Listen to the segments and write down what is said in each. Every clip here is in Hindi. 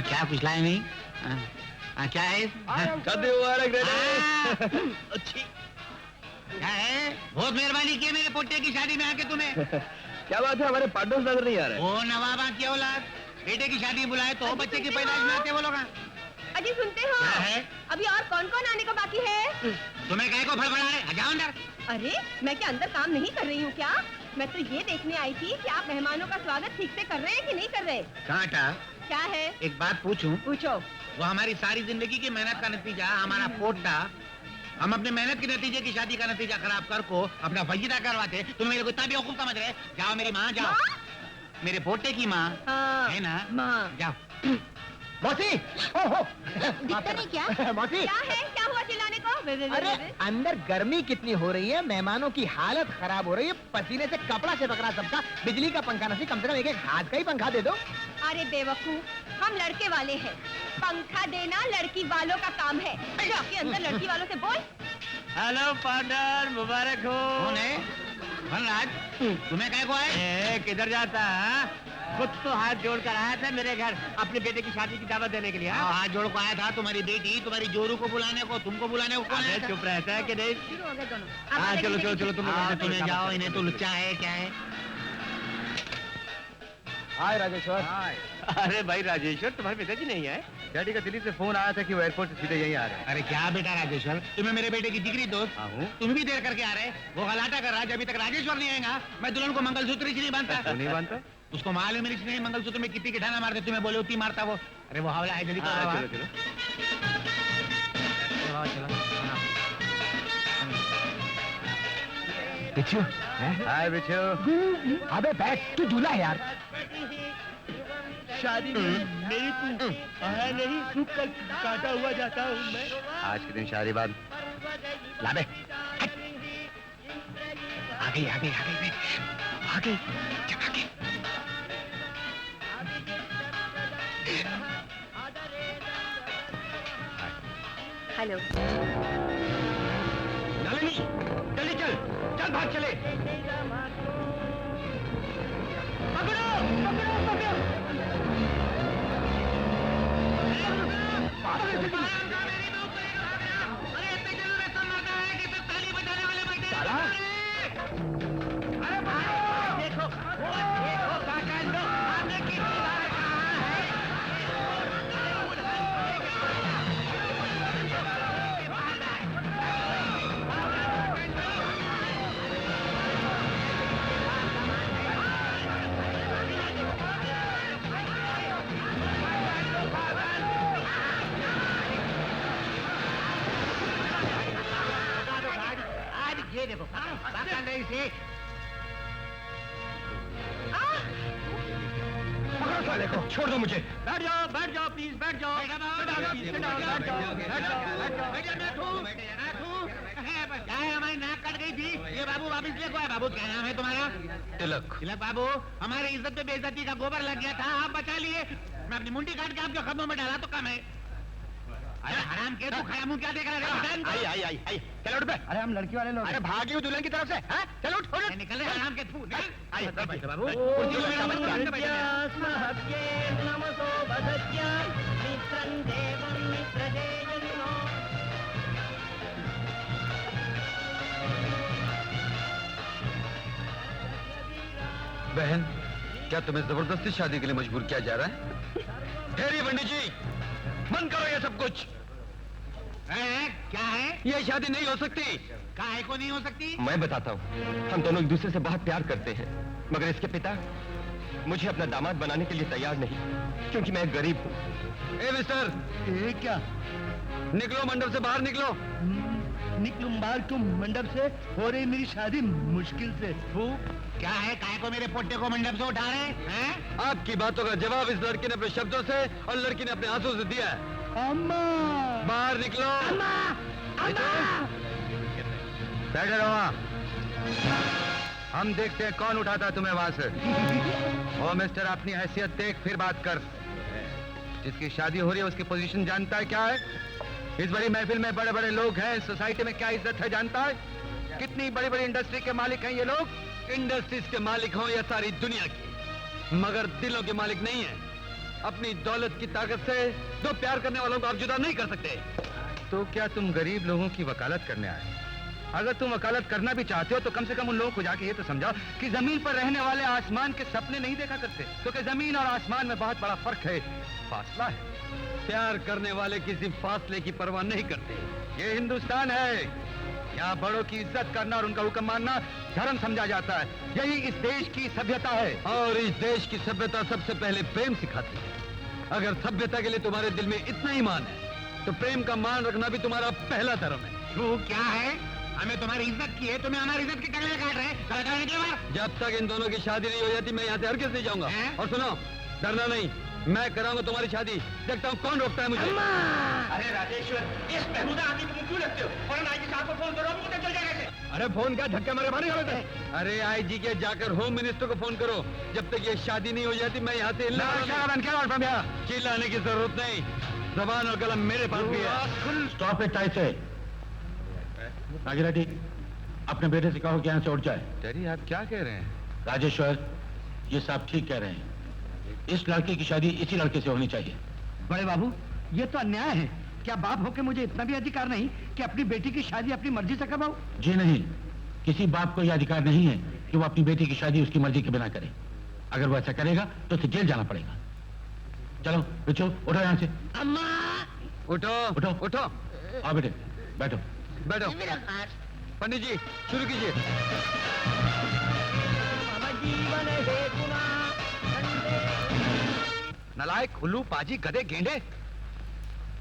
हाँ क्या कुछ लाए नहीं? क्या है? अच्छी क्या है? बहुत मेहरबानी की मेरे पोते की शादी में आके तुम्हें। क्या बात है, हमारे पार्टनर्स नजर नहीं आ रहे। ओ नवाबा की औलाद, बेटे की शादी बुलाए तो बच्चे की पैदाइश में आते वो लोग। अजी सुनते हो? क्या है? अभी और कौन कौन आने को बाकी है? तुम्हें कहे को फड़फड़ा रहे? जाओ अंदर। अरे मैं क्या अंदर काम नहीं कर रही हूँ क्या? मैं तो ये देखने आई थी कि आप मेहमानों का स्वागत ठीक से कर रहे हैं कि नहीं कर रहे? कांटा, क्या है? एक बात पूछूं? पूछो। वो हमारी सारी जिंदगी की मेहनत का नतीजा, हमारा पोता, हम अपने मेहनत के नतीजे की शादी का नतीजा खराब कर को अपना फजीदा करवाते। तुम मेरे को इतना भी बेवकूफ समझ रहे? जाओ मेरी माँ, जाओ। मेरे पोते की माँ है ना? माँ। जाओ। मौसी, ओहो, दिखता नहीं क्या? मौसी, क्या है? क्या हुआ चिल्लाने को? अरे अंदर गर्मी कितनी हो रही है, मेहमानों की हालत खराब हो रही है, पसीने से कपड़ा से पकड़ा सबका। बिजली का पंखा नहीं, कम से कम एक हाथ का ही पंखा दे दो। अरे बेवकूफ, हम लड़के वाले हैं, पंखा देना लड़की वालों का काम है। जाके अंदर लड़की वालों से बोल। हेलो पार्टनर, मुबारक हो। कौन है? धनराज, तुम्हें कहे को आए? किधर जाता है? खुद तो हाथ जोड़ कर आया था मेरे घर अपने बेटे की शादी की दावत देने के लिए। हाथ जोड़ को आया था, तुम्हारी बेटी, तुम्हारी जोरू को बुलाने को, तुमको बुलाने को कौन है? चुप रहता है कि नहीं? शुरू हो गए दोनों। हाँ चलो चलो चलो, तुम्हें जाओ, इन्हें तो लुच्चा है क्या है? हाय राजेश्वर। अरे भाई राजेश्वर, तुम्हारे पिताजी नहीं आए? डैडी का दिल्ली से फोन आया था कि वो एयरपोर्ट से सीधे यहीं आ रहे हैं। अरे क्या बेटा राजेश्वर, तुम्हें मेरे बेटे की जिगरी दोस्त, तुम भी देर करके आ रहे। वो गलाटा कर रहा है, अभी तक राजेश्वर नहीं आएगा। मैं दुल्हन को मंगलसूत्र ही नहीं बांधता। नहीं बांधता? उसको मालूम है नहीं मंगलसूत्र में कितनी गिठाना मारते, तुम्हें बोले उतनी मारता वो। अरे वो हवला है, जल्दी करो। चलो चलो। बिच्छू, हाय बिच्छू। अबे बैठ, तू दूल्हा है यार। शादी में मेरी तू आया नहीं, सूख कर काटा हुआ जाता हूँ मैं। आज के दिन शादी बाद लाबे आ गई आ गई आ गई आ गई, चल आ गई। हेलो। नलिनी, जल्दी चल, चल भाग चले। पकड़ो पकड़ो पकड़ो। अरे इतने जल्दी ऐसा मरता है कि फिर ताली बजाने वाले बैठे। अरे भागो, देखो देखो काका लो, आने की ये देखो नहीं से देखो, छोड़ दो मुझे। बैठ जाओ प्लीज, बैठ जाओ। क्या है, हमारी नाक कट गई थी। ये बाबू वापिस ले को है। बाबू क्या नाम है तुम्हारा? तिलक। तिलक बाबू, हमारी इज्जत पे बेइज्जती का गोबर लग गया था, आप बचा लिए। मैं अपनी मुंडी काट के आपके कदमों में डाला तो कम है। अरे हराम के तू खड़ा मुंह क्या देख रहा है? आई चल उठ बे। अरे हम लड़की वाले लोग। अरे भागी हो दुल्हन की तरफ से। हाँ चल उठ उठ। निकल रहे हराम के तू। बाबू बहन, क्या तुम्हें जबरदस्ती शादी के लिए मजबूर किया जा रहा है? ठहरिए पंडित जी, बंद करो ये सब कुछ। क्या है? ये शादी नहीं हो सकती। काहे को नहीं हो सकती? मैं बताता हूँ। हम दोनों एक दूसरे से बहुत प्यार करते हैं, मगर इसके पिता मुझे अपना दामाद बनाने के लिए तैयार नहीं, क्योंकि मैं एक गरीब हूँ। ए मिस्टर, ये क्या? निकलो मंडप से बाहर निकलो। निकलूं बाहर क्यों? मंडप से हो रही मेरी शादी मुश्किल से। क्या है, काहे को मेरे पोटे को मंडप से उठा रहे हैं? आपकी बातों का जवाब इस लड़के ने अपने शब्दों से और लड़की ने अपने आंसू से दिया है। अम्मा, बाहर निकलो। अम्मा, अम्मा। बैठे रहो वहाँ। हम देखते हैं कौन उठाता है तुम्हें वहां से। ओ मिस्टर, अपनी हैसियत देख फिर बात कर। जिसकी शादी हो रही है उसकी पोजीशन जानता है क्या है? इस बड़ी महफिल में बड़े बड़े लोग हैं, सोसाइटी में क्या इज्जत है जानता है? कितनी बड़ी बड़ी इंडस्ट्री के मालिक हैं ये लोग। इंडस्ट्रीज के मालिक हों या सारी दुनिया की, मगर दिलों के मालिक नहीं है। अपनी दौलत की ताकत से दो प्यार करने वालों को आप जुदा नहीं कर सकते। तो क्या तुम गरीब लोगों की वकालत करने आए? अगर तुम वकालत करना भी चाहते हो तो कम से कम उन लोगों को जाके ये तो समझाओ कि जमीन पर रहने वाले आसमान के सपने नहीं देखा करते, क्योंकि जमीन और आसमान में बहुत बड़ा फर्क है, फासला है। प्यार करने वाले किसी फासले की परवाह नहीं करते। ये हिंदुस्तान है, यहाँ बड़ों की इज्जत करना और उनका हुक्म मानना धर्म समझा जाता है। यही इस देश की सभ्यता है, और इस देश की सभ्यता सबसे पहले प्रेम सिखाती है। अगर सभ्यता के लिए तुम्हारे दिल में इतना ही मान है तो प्रेम का मान रखना भी तुम्हारा पहला धर्म है। तू क्या है? हमें तुम्हारी इज्जत की है, तुम्हें हमारी इज्जत की टंगड़े काट रहे हैं। जब तक इन दोनों की शादी नहीं हो जाती मैं यहाँ से हरगिज़ नहीं जाऊंगा। और सुनो, डरना नहीं, मैं कराऊंगा तुम्हारी शादी। देखता हूँ कौन रोकता है मुझे। अरे राजेश्वर, इस बेहुदा आदमी को तुम क्यों लगते हो? और आईजी साहब को फोन करो, मुझे चल जाएगा। अरे फोन क्या धक्के मारे मारे होते हैं? अरे आईजी के जाकर होम मिनिस्टर को फोन करो। जब तक ये शादी नहीं हो जाती मैं यहाँ से चिल्लाने की जरूरत नहीं, जबान और कलम मेरे पास भी है। स्टॉप इट टाइट से। राजू, अपने बेटे से कहो कि यहाँ से उठ जाए। डैडी आप क्या कह रहे हैं? राजेश्वर, ये साहब ठीक कह रहे हैं। इस लड़के की शादी इसी लड़के से होनी चाहिए। बड़े बाबू, ये तो अन्याय है। क्या बाप होके मुझे इतना भी अधिकार नहीं कि अपनी बेटी की शादी अपनी मर्जी से करवाऊं? जी नहीं, किसी बाप को यह अधिकार नहीं है कि वो अपनी बेटी की शादी उसकी मर्जी के बिना करे। अगर वो ऐसा करेगा तो उसे जेल जाना पड़ेगा। चलो बिच्छू, उठो यहाँ से। अम्मा, उठो उठो। उठो, आओ बेटे, बैठो। बैठो। पंडित जी शुरू कीजिए। नलायक, उल्लू, पाजी, गधे, गेंडे,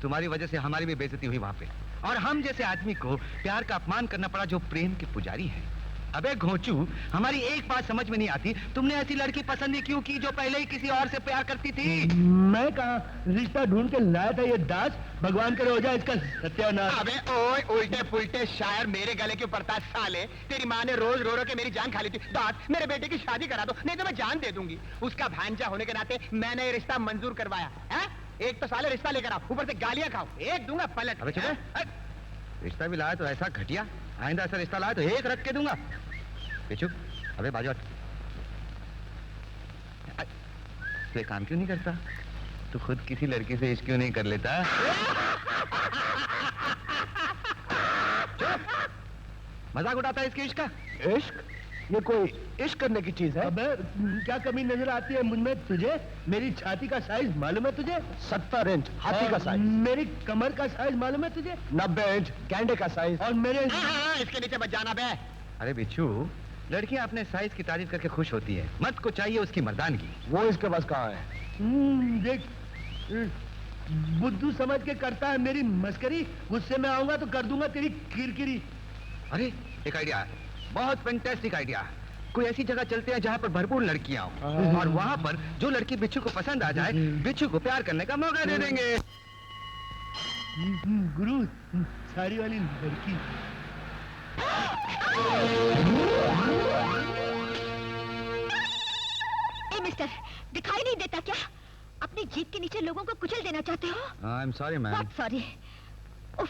तुम्हारी वजह से हमारी भी बेइज्जती हुई वहां पे, और हम जैसे आदमी को प्यार का अपमान करना पड़ा जो प्रेम के पुजारी है। अबे घोंचू, हमारी एक बात समझ में नहीं आती, तुमने ऐसी लड़की पसंद ही क्यों की जो पहले ही किसी और से प्यार करती थी? मैं कहा रिश्ता ढूंढ के लाया था ये दास, भगवान करे हो जाए इसका सत्यानाश। अबे ओए, उल्टे पुल्टे शायर मेरे गले क्यों पड़ता है साले? तेरी माँ ने रोज रो रो के मेरी जान खा ली थी। दास, मेरे बेटे की शादी करा दो, नहीं तो मैं जान दे दूंगी। उसका भांजा होने के नाते मैंने ये रिश्ता मंजूर करवाया है। एक तो साले रिश्ता लेकर आओ, ऊपर से गालियां खाओ, एक दूंगा पलट। अबे चुप, रिश्ता भी लाया तो ऐसा घटिया, आइंदा ऐसा रिश्ता लाया तो एक रख के दूंगा। बेचू, अबे बाजू, तू एक काम क्यों नहीं करता? तू खुद किसी लड़की से इश्क क्यों नहीं कर लेता? मजाक उड़ाता है इसके इश्क का? इश्क? ये कोई इश्क करने की चीज है? अबे क्या कमी नजर आती है मुझमें तुझे? मेरी छाती का साइज मालूम है तुझे? 70 इंच हाथी का साइज। मेरी कमर का साइज मालूम है तुझे? 90 इंच गैंडे का साइज। और मेरे इसके नीचे मत जाना बे। अरे बिच्छू, लड़कियां अपने साइज की तारीफ करके खुश होती है, मर्द को चाहिए उसकी मर्दानगी। वो इसके पास कहाँ है? देख, बुद्धू समझ के करता है मेरी मस्करी। गुस्से में आऊंगा तो कर दूंगा तेरी किरकिरी। अरे एक आइडिया है, बहुत फैंटास्टिक आइडिया। कोई ऐसी जगह चलते हैं जहाँ पर भरपूर लड़कियां हो, और वहाँ पर जो लड़की बिच्छू को पसंद आ जाए, बिच्छू को प्यार करने का मौका दे देंगे। गुरु, साड़ी वाली लड़की। ए मिस्टर, दिखाई नहीं देता क्या? अपनी जीप के नीचे लोगों को कुचल देना चाहते हो? I am sorry ma'am. What sorry? उफ,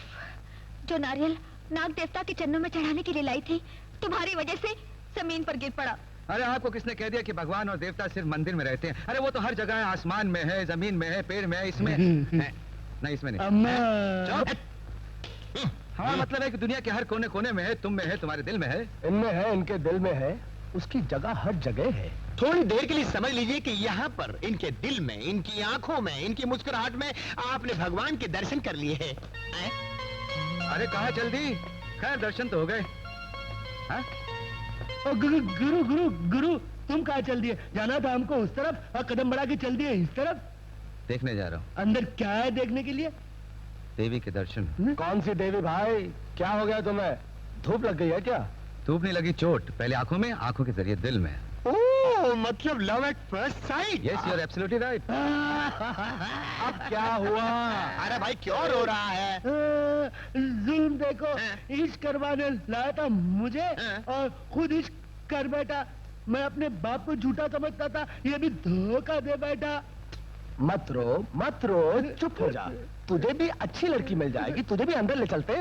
जो नारियल नाग देवता के चरणों में चढ़ाने के लिए लाई थी, तुम्हारी वजह से जमीन पर गिर पड़ा। अरे आपको किसने कह दिया कि भगवान और देवता सिर्फ मंदिर में रहते हैं? अरे वो तो हर जगह है, आसमान में है, जमीन में है, पेड़ में है, इसमें नहीं, इसमें नहीं। अम्मा। हाँ, मतलब है कि दुनिया के हर कोने कोने में है, तुम में है, तुम्हारे दिल में है। इनमें है, इनके दिल में है, उसकी जगह हर जगह है। थोड़ी देर के लिए समझ लीजिए कि यहाँ पर इनके दिल में, इनकी आंखों में, इनकी मुस्कुराहट में आपने भगवान के दर्शन कर लिए हैं। अरे कहाँ चल दी? खैर दर्शन तो हो गए। हाँ? गुरु गुरु गुरु गुरु, तुम कहाँ चल दिए? जाना था हमको उस तरफ और कदम बढ़ा के चल दिए इस तरफ। देखने जा रहा हूँ। अंदर क्या है देखने के लिए? देवी के दर्शन। कौन सी देवी भाई? क्या हो गया तुम्हें? धूप लग गई है क्या? धूप नहीं लगी, चोट। पहले आंखों में, आंखों के जरिए दिल में। ओह, मतलब love at first sight. Yes, you are absolutely right. अब क्या हुआ? अरे भाई क्यों रो रहा है? जुल्म देखो, इश्क करवाने लाया था मुझे और खुद इश्क कर बैठा। मैं अपने बाप को झूठा समझता था, ये भी धोखा दे बैठा। मत रो, चुप हो जा। तुझे भी अच्छी लड़की मिल जाएगी, तुझे भी अंदर ले चलते।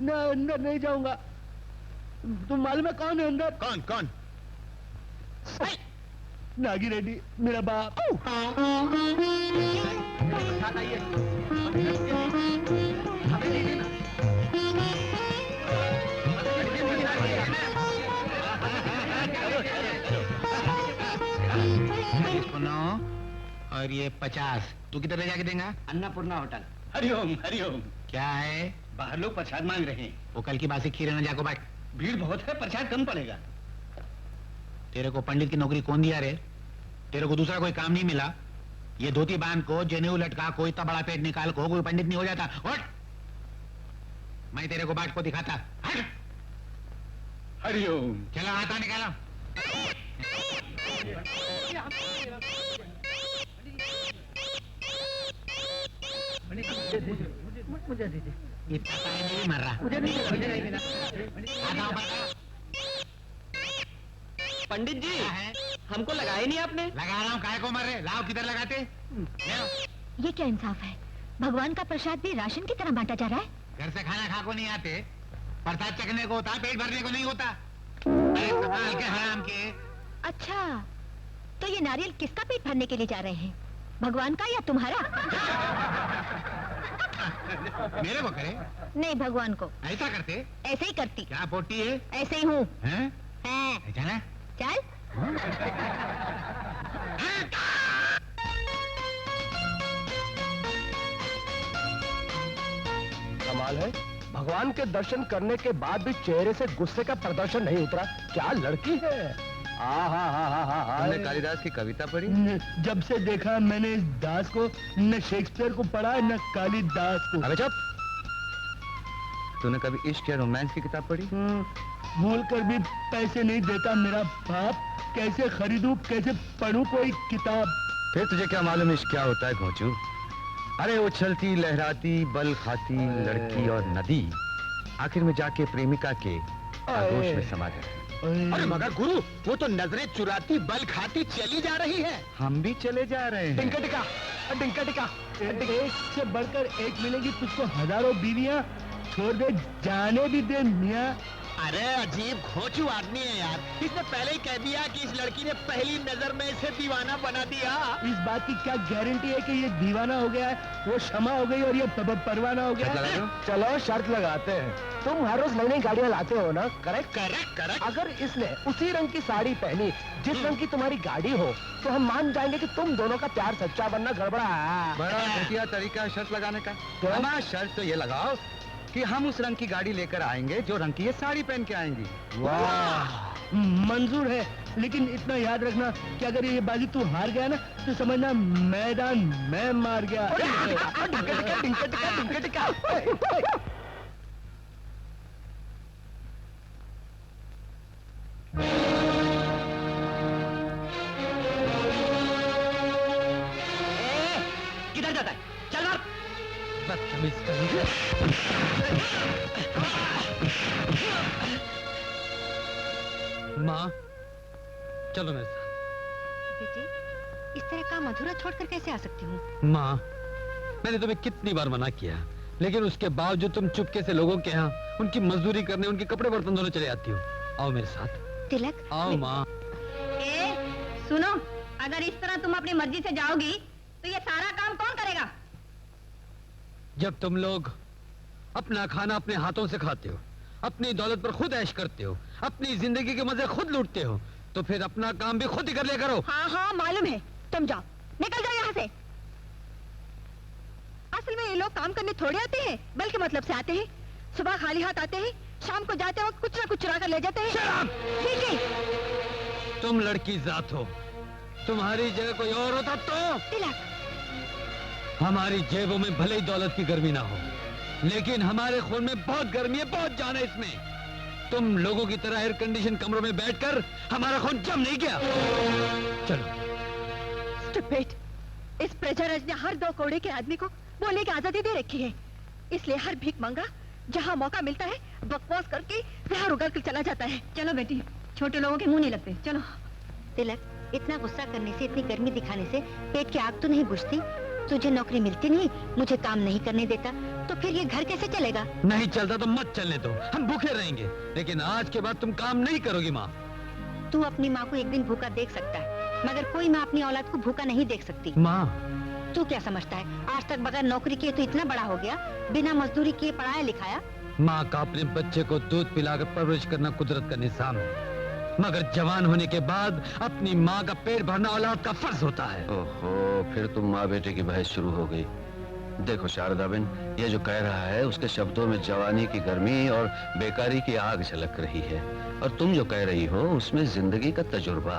मैं अंदर नहीं जाऊंगा। तुम मालूम है कौन है अंदर? कौन कौन? नागी रेड्डी मेरा बाप। इसको 9 और ये 50 तू किधर ले जाके देगा? अन्नपूर्णा होटल। हरिओम हरिओम। क्या है? बाहर लोग प्रसाद मांग रहे हैं। वो कल की बासी खीर न जाको बाट। भीड़ बहुत है, प्रसाद कम पड़ेगा। तेरे को पंडित की नौकरी कौन दिया रे? तेरे को दूसरा कोई काम नहीं मिला? ये धोती बांध को, जनेऊ लटका को, इतना बड़ा पेट निकाल को कोई पंडित नहीं हो जाता। उठ! मैं तेरे को बाट को दिखाता। हट! हरिओम। चलो हाथा निकालो। ये पता है नहीं मर रहा। हाथा ऊपर। पंडित जी, क्या है? हमको लगाया नहीं आपने। लगा रहा हूँ, काय को मर रहे? लाओ किधर लगाते? ये क्या इंसाफ है? भगवान का प्रसाद भी राशन की तरह बांटा जा रहा है। घर से खाना खा को नहीं आते, प्रसाद चखने को होता, पेट भरने को नहीं होता। अरे कमाल के हराम के। अच्छा, तो ये नारियल किसका पेट भरने के लिए जा रहे हैं? भगवान का या तुम्हारा? मेरे को करे? नहीं, भगवान को। ऐसा करते? ऐसे ही करती। क्या पोटी है? ऐसे ही हूँ। हैं? हैं। जाना? चल। कमाल है, भगवान के दर्शन करने के बाद भी चेहरे से गुस्से का प्रदर्शन नहीं उतरा। क्या लड़की है। तुमने कालिदास की कविता पढ़ी? जब से देखा मैंने इस दास को, न शेक्सपियर को पढ़ा न कालिदास को। अबे चुप! तूने कभी इश्क या रोमांस की किताब पढ़ी? भूल कर भी पैसे नहीं देता मेरा बाप। कैसे खरीदूं, कैसे पढ़ूं कोई किताब। फिर तुझे क्या मालूम इश्क क्या होता है घोंचू? अरे उछलती लहराती बल खाती लड़की और नदी आखिर में जाके प्रेमिका के आगोश में समा जाए। अरे मगर गुरु, वो तो नजरें चुराती बल खाती चली जा रही है। हम भी चले जा रहे हैं। डिंका टिका, डिंका टिका। एक से बढ़कर एक मिलेगी तुझको हजारों बीवियां। छोड़ दे, जाने भी दे मियां। अरे अजीब घोंचू आदमी है यार। इसने पहले ही कह दिया कि इस लड़की ने पहली नजर में इसे दीवाना बना दिया। इस बात की क्या गारंटी है कि ये दीवाना हो गया है, वो क्षमा हो गई और ये परवाना हो गया? शर्त लगा दो। चलो शर्त लगाते हैं। तुम हर रोज नई नई गाड़ियाँ लाते हो ना? करेक्ट। Correct correct. अगर इसने उसी रंग की साड़ी पहनी जिस रंग की तुम्हारी गाड़ी हो, तो हम मान जाएंगे कि तुम दोनों का प्यार सच्चा बनना गड़बड़ा है। बड़ा घटिया तरीका है शर्त लगाने का। क्या? हमारा शर्त तो ये लगाओ कि हम उस रंग की गाड़ी लेकर आएंगे जो रंग की ये साड़ी पहन के आएंगी। वाह, मंजूर है, लेकिन इतना याद रखना कि अगर ये बाजी तू हार गया ना तो समझना मैदान मैं मार गया। किधर जाता है? चल मार। माँ, चलो मेरे साथ। बेटे, इस तरह का मधुरा छोड़कर कैसे आ सकती हूँ? माँ, मैंने तुम्हें कितनी बार मना किया, लेकिन उसके बावजूद तुम चुपके से लोगों के यहाँ उनकी मजदूरी करने, उनके कपड़े बर्तन धोने चले आती हो। आओ मेरे साथ। तिलक, आओ माँ। सुनो, अगर इस तरह तुम अपनी मर्जी से जाओगी तो ये सारा काम कौन करेगा? जब तुम लोग अपना खाना अपने हाथों से खाते हो, अपनी दौलत पर खुद ऐश करते हो, अपनी जिंदगी के मजे खुद लूटते हो, तो फिर अपना काम भी खुद ही कर लिया करो। हाँ हाँ मालूम है, तुम जाओ, निकल जाओ यहाँ से। असल में ये लोग काम करने थोड़े आते हैं, बल्कि मतलब से आते हैं। सुबह खाली हाथ आते हैं, शाम को जाते वक्त कुछ ना कुछ चुरा कर ले जाते हैं। जी जी। तुम लड़की जात हो, तुम्हारी जगह कोई और होता तो? तिलक, हमारी जेबों में भले ही दौलत की गर्मी ना हो, लेकिन हमारे खून में बहुत गर्मी है, बहुत जान है इसमें। तुम लोगों की तरह एयर कंडीशन कमरों में बैठकर हमारा खून जम नहीं गया। चलो। स्टूपिड, इस प्रजाराज ने हर 2 कौड़े के आदमी को बोलने की आजादी दे रखी है, इसलिए हर भीख मंगा जहाँ मौका मिलता है बकवास करके जहाँ उगल कर चला जाता है। चलो बेटी, छोटे लोगों के मुंह नहीं लगते, चलो। तिलक, इतना गुस्सा करने से, इतनी गर्मी दिखाने से पेट की आग तो नहीं बुझती? तुझे नौकरी मिलती नहीं, मुझे काम नहीं करने देता, तो फिर ये घर कैसे चलेगा? नहीं चलता तो मत चलने दो, हम भूखे रहेंगे, लेकिन आज के बाद तुम काम नहीं करोगी माँ। तू अपनी माँ को एक दिन भूखा देख सकता है, मगर कोई माँ अपनी औलाद को भूखा नहीं देख सकती। माँ, तू क्या समझता है, आज तक बगैर नौकरी किए तो इतना बड़ा हो गया, बिना मजदूरी किए पढ़ाया लिखाया। माँ का अपने बच्चे को दूध पिलाकर परवरिश करना कुदरत का निजाम है, मगर जवान होने के बाद अपनी माँ का पेट भरना औलाद का फर्ज होता है। ओहो, फिर तुम माँ बेटे की बहस शुरू हो गई। देखो शारदाबेन, ये जो कह रहा है उसके शब्दों में जवानी की गर्मी और बेकारी की आग झलक रही है, और तुम जो कह रही हो उसमें जिंदगी का तजुर्बा।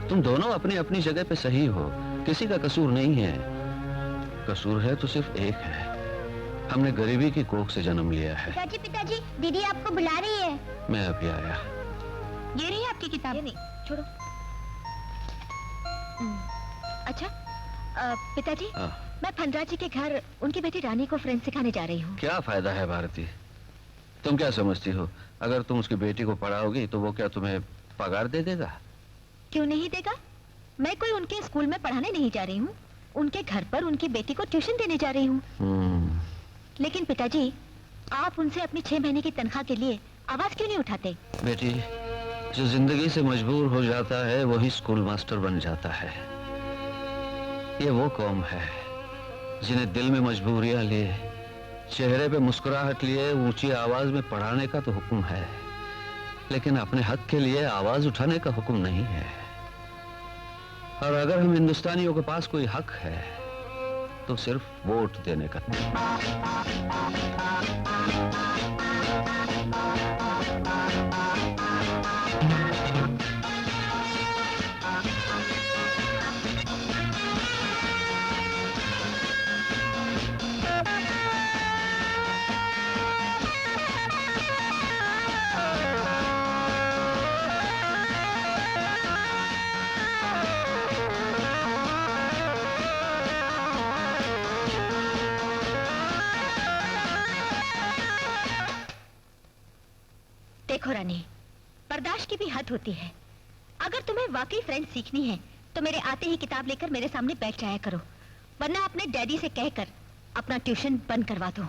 तुम दोनों अपनी अपनी जगह पे सही हो, किसी का कसूर नहीं है। कसूर है तो सिर्फ एक है, हमने गरीबी की कोख से जन्म लिया है। पिताजी, दीदी आपको बुला रही है। मैं अभी आया। ये रही आपकी किताब। ये नहीं, छोड़ो। अच्छा, पिताजी, मैं फनराज जी के घर उनकी बेटी रानी को फ्रेंच सिखाने जा रही हूँ। क्या फायदा है भारती, तुम क्या समझती हो, अगर तुम उसकी बेटी को पढ़ाओगी तो वो क्या तुम्हें पगार दे देगा? क्यों नहीं देगा? मैं कोई उनके स्कूल में पढ़ाने नहीं जा रही हूँ, उनके घर पर उनकी बेटी को ट्यूशन देने जा रही हूँ। लेकिन पिताजी, आप उनसे अपनी 6 महीने की तनख्वाह के लिए आवाज क्यों नहीं उठाते? बेटी, जो जिंदगी से मजबूर हो जाता है वही स्कूल मास्टर बन जाता है। ये वो कौम है जिन्हें दिल में मजबूरियां लिए, चेहरे पे मुस्कुराहट लिए ऊंची आवाज में पढ़ाने का तो हुक्म है, लेकिन अपने हक के लिए आवाज उठाने का हुक्म नहीं है। और अगर हम हिंदुस्तानियों के पास कोई हक है तो सिर्फ वोट देने का। देखो रानी, बर्दाश्त की भी हद होती है। अगर तुम्हें वाकई फ्रेंच सीखनी है तो मेरे आते ही किताब लेकर मेरे सामने बैठ जाया करो, वरना अपने डैडी से कहकर अपना ट्यूशन बंद करवा दो।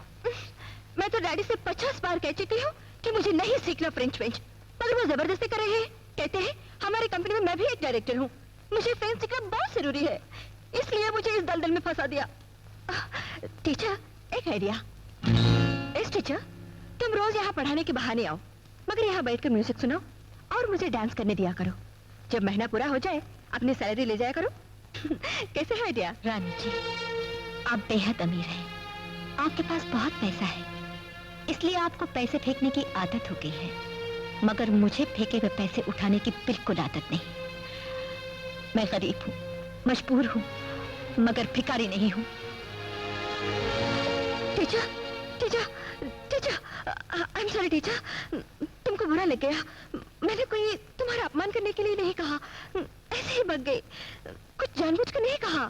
मैं तो डैडी से 50 बार कह चुकी हूँ कि मुझे नहीं सीखना फ्रेंच, मगर वो जबरदस्ती कर रहे हैं। कहते हैं हमारी कंपनी में मैं भी एक डायरेक्टर हूँ, मुझे फ्रेंच सीखना बहुत जरूरी है, इसलिए मुझे इस दलदल में फंसा दिया। टीचर, एक आइडिया। टीचर, तुम रोज यहाँ पढ़ाने के बहाने आओ, मगर यहाँ बैठकर म्यूजिक सुनाओ और मुझे डांस करने दिया करो। जब महीना पूरा हो जाए अपनी सैलरी ले जाया करो। कैसे है आइडिया? रानी जी, आप बेहद अमीर हैं, आपके पास बहुत पैसा है, इसलिए आपको पैसे फेंकने की आदत हो गई है, मगर मुझे फेंके हुए पैसे उठाने की बिल्कुल आदत नहीं। मैं गरीब हूँ, मजबूर हूँ, मगर भिखारी नहीं हूँ। Teacher, teacher, teacher, I am sorry teacher, तुमको बुरा लग गया। मैंने कोई तुम्हारा अपमान करने के लिए नहीं कहा, ऐसे ही बग गई, कुछ जानबूझकर नहीं कहा।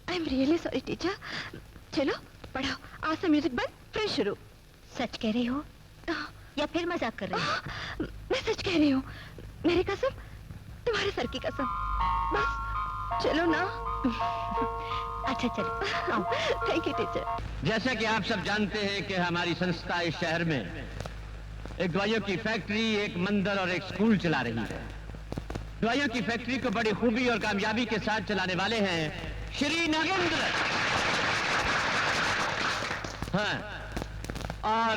I am really sorry teacher. चलो पढ़ाओ, आज से म्यूजिक बंद, फिर शुरू। सच कह रही हो या फिर मजाक कर रही हो? मैं सच कह रही हूँ, मेरी कसम, तुम्हारे सर की कसम। बस चलो ना। अच्छा चलो, थैंक यू टीचर। जैसा कि आप सब जानते हैं कि हमारी संस्था इस शहर में एक दवाइयों की फैक्ट्री, एक मंदिर और एक स्कूल चला रही है। दवाइयों की फैक्ट्री को बड़ी खूबी और कामयाबी के साथ चलाने वाले हैं श्री नागेंद्र। हाँ, और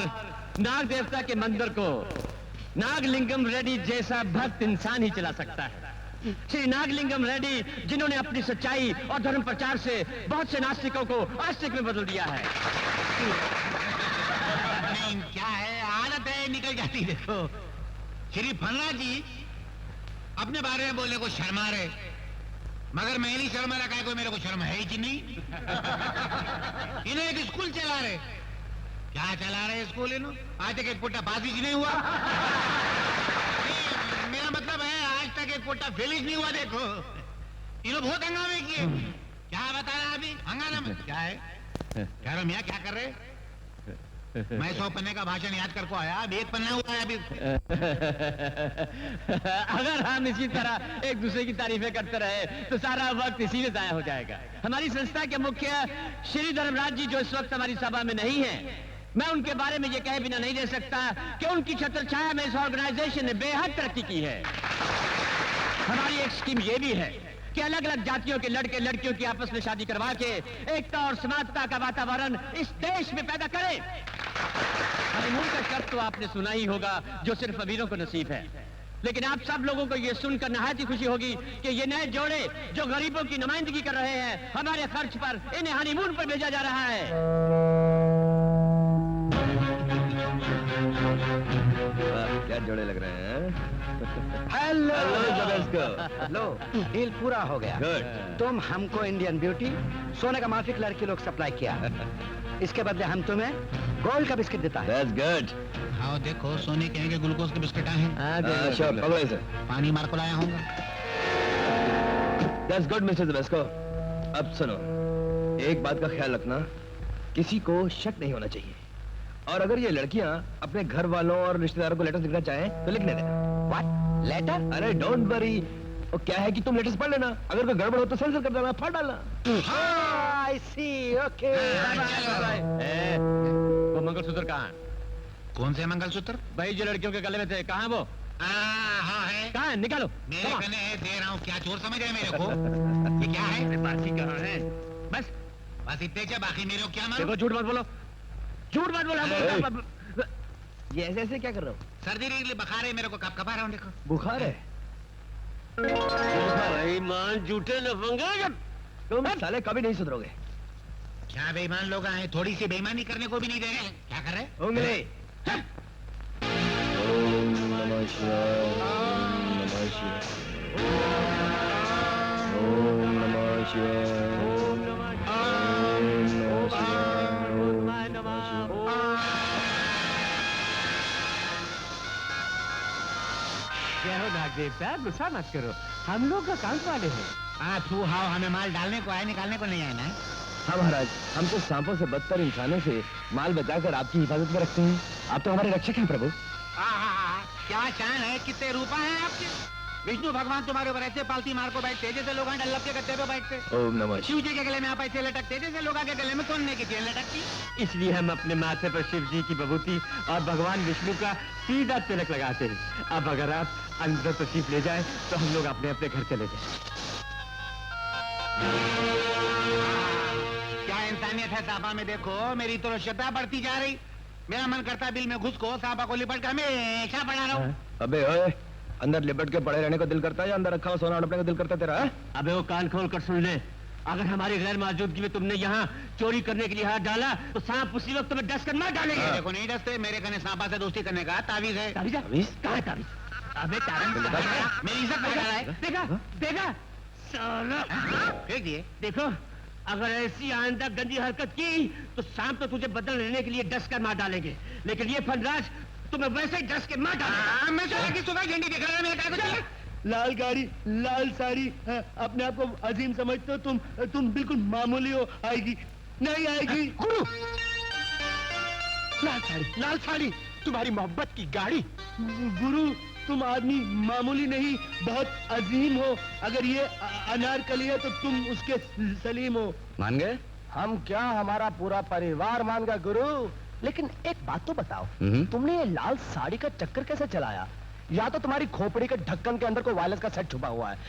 नाग देवता के मंदिर को नागलिंगम रेड्डी जैसा भक्त इंसान ही चला सकता है। श्री नागलिंगम रेड्डी जिन्होंने अपनी सच्चाई और धर्म प्रचार से बहुत से नास्तिकों को आस्तिक में बदल दिया है। क्या है, आदत है निकल जाती। देखो श्री फनराज जी अपने बारे में बोलने को शर्मा रहे, मगर मैं नहीं शर्मा रखा है, कोई मेरे को शर्म है ही नहीं। इन्हें एक स्कूल चला रहे। क्या चला रहे स्कूल? इन्हों आज तक एक पुट्टा पास ही नहीं हुआ। मेरा मतलब है आज तक एक पोटा फेलिस नहीं हुआ। देखो इन्हों बहुत हंगामे किए। क्या बता रहे अभी हंगामा में? क्या है कह रहा मियाँ, क्या कर रहे? मैं 100 पन्ने का भाषण याद करके आया, अब 1 पन्ना हुआ है अभी। अगर हम इसी तरह एक दूसरे की तारीफें करते रहे तो सारा वक्त इसी में जाया हो जाएगा। हमारी संस्था के मुखिया श्री धर्मराज जी जो इस वक्त हमारी सभा में नहीं है, मैं उनके बारे में ये कहे बिना नहीं रह सकता कि उनकी छत्रछाया में इस ऑर्गेनाइजेशन ने बेहद तरक्की की है। हमारी एक स्कीम ये भी है कि अलग अलग जातियों के लड़के लड़कियों की आपस में शादी करवा के एकता और समानता का वातावरण इस देश में पैदा करें। हनीमून का शब्द तो आपने सुना ही होगा, जो सिर्फ अमीरों को नसीब है, लेकिन आप सब लोगों को ये सुनकर नहायत ही खुशी होगी कि ये नए जोड़े जो गरीबों की नुमाइंदगी कर रहे हैं, हमारे खर्च पर इन्हें हनीमून पर भेजा जा रहा है। क्या जोड़े लग रहे हैं? हेलो लो, डील पूरा हो गया। तुम हमको इंडियन ब्यूटी सोने का माफिक लड़की लोग सप्लाई किया, इसके बदले हम तुम्हें गोल्ड का बिस्किट देता है। That's good. हाँ देखो, सोने के हैं ग्लूकोज के बिस्किट आए हैं। Sure, पकड़ो इसे। पानी मार को लाया हूँ। That's good, Mr. Tabasco. अब सुनो, एक बात का ख्याल रखना, किसी को शक नहीं होना चाहिए। और अगर ये लड़कियां अपने घर वालों और रिश्तेदारों को लेटर लिखना चाहें तो लिखने देना। What? लेटर? अरे डोंट वरी, वो क्या है कि तुम लेटर्स पढ़ लेना, अगर कोई गड़बड़ हो तो सेंसर कर देना, फाड़ डालना। आई सी, ओके। वो मंगलसूत्र कहाँ? कौन से मंगलसूत्र? भाई जो लड़कियों के गले में थे, कहाँ वो? हाँ है। कहाँ है? निकालो। मेरे कने है, दे रहा हूँ। क्या चोर समझ रहे मेरे को? ये क्या है? बासी कहाँ है? बस बस इतने से, बाकी मेरे को क्या मालूम? देखो, झूठ मत बोलो, झूठ मत बोलो। ये ऐसे ऐसे क्या कर रहे हो? सर्दी के लिए बुखार है मेरे को, कब कपा रहा हूँ देखो। बुखार है? बेईमान झूठे लफंगे, तुम साले कभी नहीं सुधरोगे। क्या बेईमान लोग आए, थोड़ी सी बेईमानी करने को भी नहीं दे रहे। क्या कर रहे? उंगली। ओम नमः शिवाय, ओम नमः शिवाय, ओम नमः शिवाय, ओम नमः शिवाय, क्या हो नाग देवता, गुस्सा मत करो, हम लोग का काम वाले हैं। हाँ तू हाँ, हमें माल डालने को आया, निकालने को नहीं आया ना। हाँ महाराज, हम तो सांपों से बदतर इंसानों से माल बचाकर आपकी हिफाजत में रखते हैं। आप तो हमारे रक्षक हैं प्रभु। क्या शान है, कितने रूपा है आपके। विष्णु भगवान तुम्हारे ऊपर ऐसे पालती मार को बैठते, जैसे लोग डल्लभ के गद्दे पे बैठते। ओम नमः शिव जी के गले में आप ऐसे लटकते, जैसे लोग आगे गले में सोने की चेन लटकती। इसलिए हम अपने माथे पर शिव जी की विभूति और भगवान विष्णु का सीधा तिलक लगाते हैं। अब अगर आप अंदर तशरीफ ले जाए तो हम लोग अपने अपने घर चले जाए। क्या इंसानियत है साहबा में, देखो मेरी तो श्रद्धा बढ़ती जा रही। मेरा मन करता बिल में घुस को साहबा को लिपट कर हमेशा बना रहा हूँ। अबे ओए, अंदर लिपट के पड़े रहने को दिल करता है या अंदर रखा हुआ सोना हड़पने को दिल करता है तेरा? अबे वो कान खोल कर सुन ले, अगर हमारी गैर मौजूदगी में तुमने यहाँ चोरी करने के लिए हाथ डाला तो सांप उसी वक्त तुम्हें डस कर मार डालेंगे। देखो नहीं डसते, मेरे कने सांपा से दोस्ती करने का तावीज है। तावीज़? कहाँ है तावीज़? अबे तावीज़ मेरी इज्जत बचा रहा है। देखा देखा साला, फेंक दिए। देखो अगर ऐसी आइंदा गंदी हरकत की तो सांप तो तुझे बदल लेने के लिए डस कर मार डालेंगे, लेकिन ये फनराज तुम्हें वैसे ही डस के मार डालेगा। मैं तो आगे सुबह झंडी दिख रहा है मेरे कागज। लाल गाड़ी, लाल साड़ी, अपने आप को अजीम समझते हो तुम बिल्कुल मामूली हो। आएगी नहीं आएगी। गुरु, लाल साड़ी तुम्हारी मोहब्बत की गाड़ी। गुरु तुम आदमी मामूली नहीं, बहुत अजीम हो। अगर ये अनारकली है तो तुम उसके सलीम हो। मान गए? हम क्या, हमारा पूरा परिवार मान गया गुरु। लेकिन एक बात तो बताओ, तुमने ये लाल साड़ी का चक्कर कैसे चलाया? या तो तुम्हारी खोपड़ी के ढक्कन के अंदर कोई वायरलेस का सेट छुपा हुआ है,